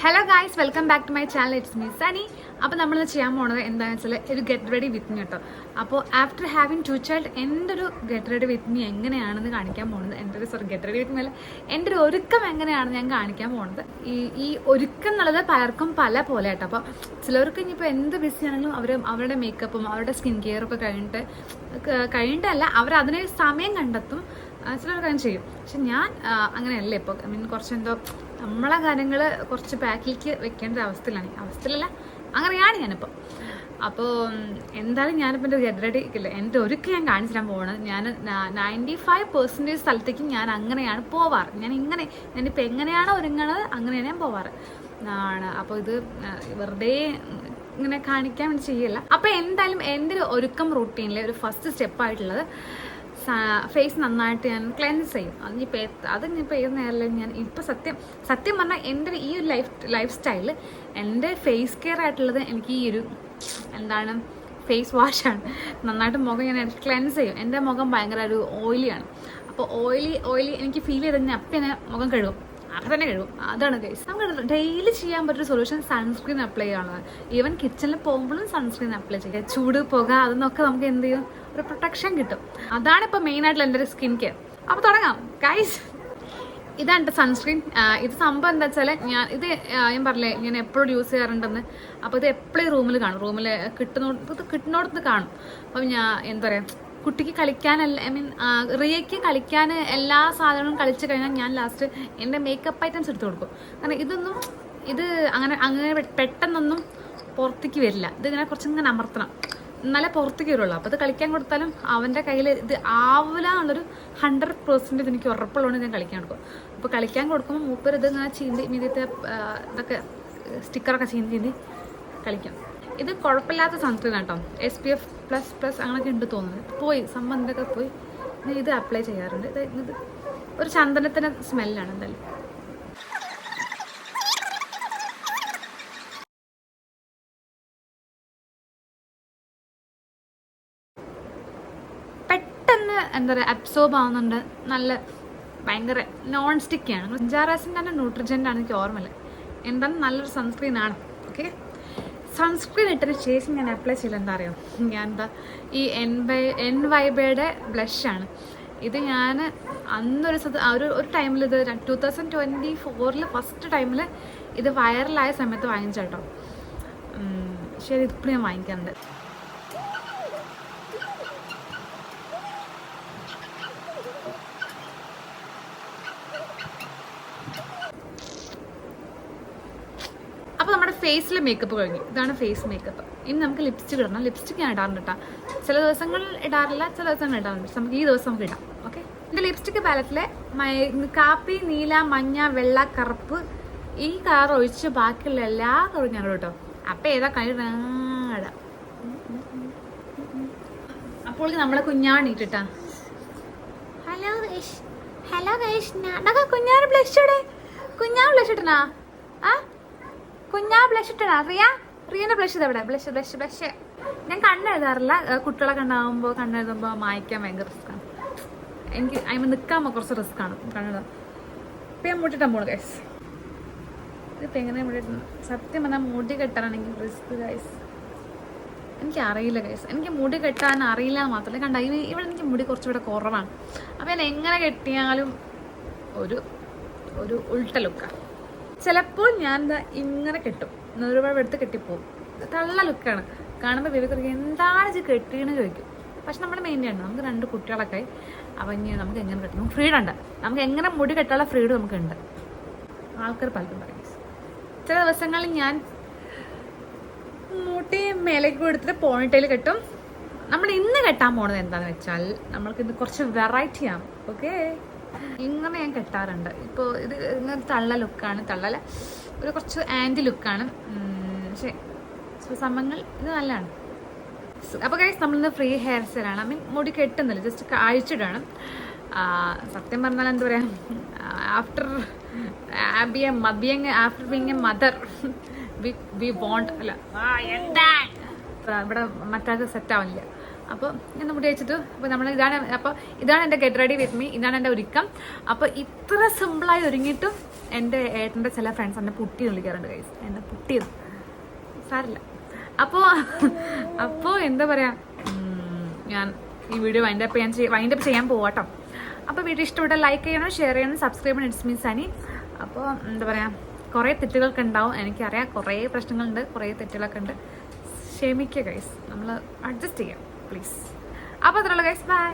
Hello guys, welcome back to my channel. It's me Sani. അപ്പോൾ നമ്മളിത് ചെയ്യാൻ പോകുന്നത് എന്താണെന്ന് വെച്ചാൽ ഒരു ഗെറ്റ് റെഡി വിത്ത് മീ കേട്ടോ. അപ്പോൾ ആഫ്റ്റർ ഹാവിങ് 2 ചൈൽഡ് എൻ്റെ ഒരു ഗെറ്റ് റെഡി വിത്ത് മീ എങ്ങനെയാണെന്ന് കാണിക്കാൻ പോകുന്നത്. ഗെറ്റ് റെഡി വിത്ത് മീ അല്ല, എൻ്റെ ഒരു ഒരുക്കം എങ്ങനെയാണെന്ന് ഞാൻ കാണിക്കാൻ പോകുന്നത്. ഈ ഒരുക്കം എന്നുള്ളത് പലർക്കും പല പോലെ കേട്ടോ. അപ്പോൾ ചിലർക്ക് ഇനിയിപ്പോൾ എന്ത് ബിസി ആണെങ്കിലും അവരുടെ മേക്കപ്പും അവരുടെ സ്കിൻ കെയറൊക്കെ കഴിഞ്ഞിട്ടല്ല അവരതിന് സമയം കണ്ടെത്തും. ചിലർ കാര്യം ചെയ്യും. പക്ഷെ ഞാൻ അങ്ങനെയല്ല. ഇപ്പോൾ കുറച്ചെന്തോ നമ്മളെ കാര്യങ്ങൾ കുറച്ച് ബാക്കിലേക്ക് വെക്കേണ്ട അവസ്ഥയിലല്ല, അങ്ങനെയാണ് ഞാനിപ്പോൾ. അപ്പോൾ എന്തായാലും ഞാനിപ്പോൾ എൻ്റെ ഗെറ്റ് റെഡി ഇല്ല, എൻ്റെ ഒരുക്കം ഞാൻ കാണിച്ചു തരാൻ പോകുന്നത്. ഞാൻ 95% സ്ഥലത്തേക്ക് ഞാൻ അങ്ങനെയാണ് പോവാറ്. ഞാനിപ്പോൾ എങ്ങനെയാണോ ഒരുങ്ങണത് അങ്ങനെയാണ് ഞാൻ പോവാറ് ആണ്. അപ്പോൾ ഇത് വെറുതെ ഇങ്ങനെ കാണിക്കാൻ വേണ്ടി ചെയ്യില്ല. അപ്പോൾ എന്തായാലും എൻ്റെ ഒരു ഒരുക്കം റൂട്ടീനിലെ ഒരു ഫസ്റ്റ് സ്റ്റെപ്പായിട്ടുള്ളത് ഫേസ് നന്നായിട്ട് ഞാൻ ക്ലെൻസ് ചെയ്യും. അതിനിപ്പോൾ ഏത് നേരം ഞാൻ ഇപ്പോൾ സത്യം പറഞ്ഞാൽ എൻ്റെ ഈ ഒരു ലൈഫ് സ്റ്റൈല് എൻ്റെ ഫേസ് കെയർ ആയിട്ടുള്ളത് എനിക്ക് ഈ ഒരു ഫേസ് വാഷാണ്. നന്നായിട്ട് മുഖം ഞാൻ ക്ലെൻസ് ചെയ്യും. എൻ്റെ മുഖം ഭയങ്കര ഒരു ഓയിലിയാണ്. അപ്പോൾ ഓയിലി എനിക്ക് ഫീൽ ചെയ്ത് അപ്പം ഞാൻ മുഖം കഴുകും. അപ്പം തന്നെ കഴുകും. അതാണ് ഗൈസ്. നമുക്ക് ഡെയിലി ചെയ്യാൻ പറ്റൊരു സൊല്യൂഷൻ സൺസ്ക്രീൻ അപ്ലൈ ചെയ്യാനുള്ളത്. ഈവൻ കിച്ചണിൽ പോകുമ്പോഴും സൺസ്ക്രീൻ അപ്ലൈ ചെയ്യുക. ചൂട് പുക അതെന്നൊക്കെ നമുക്ക് എന്ത് ചെയ്യും, ഒരു പ്രൊട്ടക്ഷൻ കിട്ടും. അതാണ് ഇപ്പോൾ മെയിനായിട്ടുള്ള എൻ്റെ ഒരു സ്കിൻ കെയർ. അപ്പോൾ തുടങ്ങാം ഗൈസ്. ഇതാണ് സൺസ്ക്രീൻ. ഇത് സംഭവം എന്താ വെച്ചാൽ ഞാൻ പറഞ്ഞില്ലേ ഞാൻ എപ്പോഴും യൂസ് ചെയ്യാറുണ്ടെന്ന്. അപ്പോൾ ഇത് എപ്പോഴും റൂമിൽ കിട്ടുന്നിടത്ത് കാണും. അപ്പം ഞാൻ എന്താ പറയുക, കുട്ടിക്ക് കളിക്കാനല്ല, റിയയ്ക്ക് കളിക്കാൻ എല്ലാ സാധനങ്ങളും കളിച്ചു കഴിഞ്ഞാൽ ഞാൻ ലാസ്റ്റ് എൻ്റെ മേക്കപ്പ് ഐറ്റംസ് എടുത്ത് കൊടുക്കും. കാരണം ഇത് അങ്ങനെ പെട്ടെന്നൊന്നും പുറത്തേക്ക് വരില്ല. ഇതിങ്ങനെ കുറച്ചിങ്ങനെ അമർത്തണം, എന്നാലേ പുറത്തേക്ക് വരുള്ളൂ. അപ്പോൾ ഇത് കളിക്കാൻ കൊടുത്താലും അവൻ്റെ കയ്യിൽ ഇത് ആവില്ല എന്നുള്ളൊരു 100% എനിക്ക് ഉറപ്പുള്ളതുകൊണ്ട് ഞാൻ കളിക്കാൻ കൊടുക്കും. അപ്പോൾ കളിക്കാൻ കൊടുക്കുമ്പോൾ മൂപ്പർ ഇത് ഇങ്ങനെ ചീന്തി മീതിത്തെ ഇതൊക്കെ സ്റ്റിക്കറൊക്കെ ചീന്തി കളിക്കും. ഇത് കുഴപ്പമില്ലാത്ത സൺസ്ക്രീൻ കേട്ടോ. SPF++ അങ്ങനെയൊക്കെ ഉണ്ട് തോന്നുന്നത്. സംബന്ധമൊക്കെ പോയി ഇത് അപ്ലൈ ചെയ്യാറുണ്ട്. ഇത് ഒരു ചന്ദനത്തിൻ്റെ സ്മെല്ലാണ് എന്തായാലും. പെട്ടെന്ന് എന്താ പറയുക അബ്സോർബ് ആവുന്നുണ്ട്. ഭയങ്കര നോൺ സ്റ്റിക്കിയാണ്. ജാറാസിൻ്റെ തന്നെ ന്യൂട്രിജൻ്റാണ്, എനിക്ക് ഓർമ്മയില്ല. എന്തായാലും നല്ലൊരു സൺസ്ക്രീനാണ്. ഓക്കെ, സൺസ്ക്രീൻ ഇട്ടതിന് ശേഷം ഞാൻ അപ്ലൈ ചെയ്യില്ല. എന്താ അറിയോ, ഞാൻ ഈ എൻവൈബയുടെ ബ്ലഷാണ്. ഇത് ഞാൻ ഒരു ടൈമിൽ ഇത് 2024 ഫസ്റ്റ് ടൈമിൽ ഇത് വൈറലായ സമയത്ത് വാങ്ങിച്ച കേട്ടോ. ശരി, ഇതിപ്പോൾ ഞാൻ വാങ്ങിക്കാറുണ്ട്. അപ്പോൾ നമ്മുടെ ഫേസിൽ മേക്കപ്പ് കഴിഞ്ഞു. ഇതാണ് ഫേസ് മേക്കപ്പ്. ഇനി നമുക്ക് ലിപ്സ്റ്റിക് ഇടണം. ലിപ്സ്റ്റിക് ഞാൻ ഇടാറുണ്ട് കേട്ടോ. ചില ദിവസങ്ങളിൽ ഇടാറില്ല, ചില ദിവസങ്ങൾ ഇടാറുണ്ട്. നമുക്ക് ഈ ദിവസം നമുക്ക് ഇടാം. ഓക്കെ, എൻ്റെ ലിപ്സ്റ്റിക് പാലറ്റിലെ കാപ്പി, നീല, മഞ്ഞ, വെള്ള, കറുപ്പ് ഈ കളർ ഒഴിച്ച് ബാക്കിയുള്ള എല്ലാ കളറും ഞാൻ കേട്ടോ. അപ്പം ഏതാ കഴിടാം. അപ്പോൾ നമ്മളെ കുഞ്ഞാണ് ഇട്ടിട്ടാ. ഹലോ ഗൈഷ്, ഞാനൊക്കെ കുഞ്ഞാറ് ബ്ലഷ് ഇട്ടനാ. കുഞ്ഞാ ബ്ലഷ് ഇട്ടണ റിയന്റെ ബ്ലഷ് ഇതെവിടെ? ബ്ലഷ് ഞാൻ കണ്ണെഴുതാറില്ല. കുട്ടികളെ കണ്ണെഴുതുമ്പോൾ മായ്ക്കാൻ ഭയങ്കര റിസ്ക്കാണ്. എനിക്ക് അതിന് നിൽക്കാൻ കുറച്ച് റിസ്ക്കാണ് കണ്ണെഴുതാൻ. ഇപ്പം ഞാൻ മുട്ടിട്ടാൻ പോണു ഗൈസ്. ഇതിപ്പോൾ എങ്ങനെ മുടിയിട്ടുണ്ട്? സത്യം പറഞ്ഞാൽ മുടി കെട്ടാനാണെങ്കിൽ റിസ്ക് ഗൈസ്. എനിക്കറിയില്ല ഗൈസ്. എനിക്ക് മുടി കെട്ടാൻ അറിയില്ല എന്ന് മാത്രമല്ല, ഇവിടെ എനിക്ക് മുടി കുറച്ചുകൂടെ കുറവാണ്. അപ്പം ഞാൻ എങ്ങനെ കെട്ടിയാലും ഒരു ഉൾട്ട ലുക്കാണ്. ചിലപ്പോൾ ഞാൻ ഇങ്ങനെ കെട്ടും, ഒരുപാട് എടുത്ത് കെട്ടിപ്പോവും. തള്ള ലുക്കാണ് കാണുമ്പോൾ. വിവരിക്കും എന്താണ് ഇത് കെട്ടിയെന്ന് ചോദിക്കും. പക്ഷെ നമ്മുടെ മെയിൻ്റെയാണ്. നമുക്ക് 2 കുട്ടികളൊക്കെ ആയി. അപ്പം ഇനി നമുക്ക് എങ്ങനെ കെട്ടും? നമുക്ക് ഫ്രീഡം ഉണ്ട്. നമുക്ക് എങ്ങനെ മുടി കെട്ടാനുള്ള ഫ്രീഡം നമുക്കുണ്ട്. ആൾക്കാർ പലതും പറയും. ചില ദിവസങ്ങളിൽ ഞാൻ മുടി മേലേക്ക് കൊടുത്തിട്ട് പോണിട്ടയിൽ കെട്ടും. നമ്മൾ ഇന്ന് കെട്ടാൻ പോണത് എന്താണെന്ന് വെച്ചാൽ നമ്മൾക്ക് ഇന്ന് കുറച്ച് വെറൈറ്റി ആണ്. ഓക്കെ, ഇങ്ങനെ ഞാൻ കെട്ടാറുണ്ട്. ഇപ്പോൾ ഇത് ഇങ്ങനെ തള്ള ലുക്കാണ്, തള്ളല ഒരു കുറച്ച് ആൻറ്റി ലുക്കാണ്. പക്ഷേ സമയങ്ങൾ ഇത് നല്ലതാണ്. അപ്പോൾ ഗൈസ്, നമ്മളിന്ന് ഫ്രീ ഹെയർ സ്റ്റൈലാണ്. മുടി കെട്ടുന്നില്ല, ജസ്റ്റ് അഴിച്ചിടാണ്. സത്യം പറഞ്ഞാൽ എന്താ പറയുക, after being a mother we won't അല്ല എന്താ ഇവിടെ മറ്റാൾക്ക് സെറ്റ് ആവില്ല. അപ്പോൾ ഞാൻ മുടി വെച്ചിട്ട് അപ്പോൾ ഇതാണ് എൻ്റെ ഗെറ്റ് റെഡി വിത്ത് മീ. ഇതാണ് എൻ്റെ ഒരുക്കം. അപ്പോൾ ഇത്ര സിമ്പിളായി ഒരുങ്ങിയിട്ടും എൻ്റെ ഏട്ടൻ്റെ ചില ഫ്രണ്ട്സ് എന്നെ പുട്ടി വിളിക്കാറുണ്ട് ഗൈസ്, എന്നെ പുട്ടിയത് സാരില്ല. അപ്പോൾ എന്താ പറയുക, ഞാൻ ഈ വീഡിയോ വൈൻഡപ്പ് ചെയ്യാൻ പോവാട്ടോ. അപ്പോൾ വീഡിയോ ഇഷ്ടപ്പെട്ടാൽ ലൈക്ക് ചെയ്യണം, ഷെയർ ചെയ്യണം, സബ്സ്ക്രൈബ് ചെയ്യണം. It's me Sani. അപ്പോൾ എന്താ പറയുക, കുറേ തെറ്റുകളൊക്കെ ഉണ്ടാവും, എനിക്കറിയാം, കുറേ പ്രശ്നങ്ങളുണ്ട്, കുറേ തെറ്റുകളൊക്കെ ഉണ്ട്. ക്ഷമിക്കുക ഗൈസ്, നമ്മൾ അഡ്ജസ്റ്റ് ചെയ്യാം പ്ലീസ്. അപ്പോൾ അത്രയുള്ള ഗൈസ്, ബൈ.